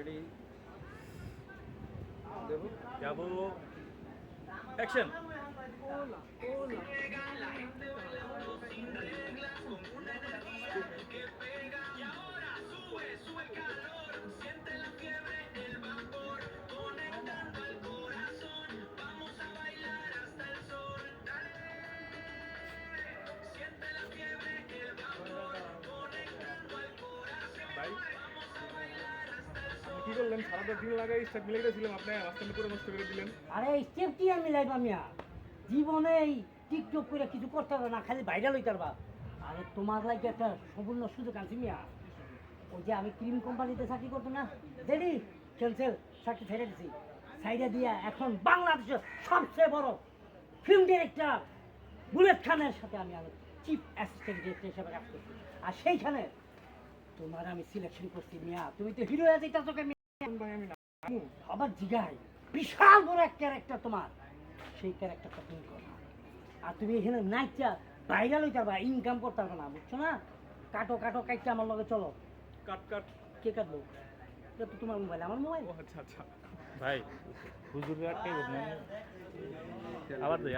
ready যাবো action ভাই আপনি কি করলেন সারাটা দিন লাগাই স্টেপ মিলে গেছিলাম আপনি মাঝখানে পুরো নষ্ট করে দিলেন আরে স্টেপ কি আমি লাইবা মিয়া জীবনে এই টিকটক করে কিছু করতে হবে না খালি ভাইরাল হইতে পারবা আরে তোমার লাগে একটা সম্পূর্ণ সুযোগ আনছি মিয়া ওই যে আমি ক্রিম কোম্পানিতে চাকরি করতো না দেরি ক্যান্সেল চাকরি ছেড়ে দিছি সাইডে দিয়া এখন বাংলাদেশের সবচেয়ে বড় ফিল্ম ডিরেক্টর বুলেট খানের সাথে আমি চিফ অ্যাসিস্ট্যান্ট ডিরেক্টর হিসেবে কাজ করছি আর সেইখানে তোমার আমি সিলেকশন করছি মিয়া তুমি তো হিরো হয়ে যেটা তোকে ভাই আমি আবার জিগাই বিশাল বড় এক ক্যারেক্টার তোমার সেই ক্যারেক্টারটা তুমি করো আর তুমি এখানে নাইচা ভাইরাল হইতে পারবা ইনকাম করতে পারবে না বুঝছো না কাটো কাটো কাটতে আমার লগে চলো কাট কাট কে কাটবো এটা তো তোমার মোবাইল আমার মোবাইল ও আচ্ছা আচ্ছা ভাই হুজুরের আটকে গেছেন আবার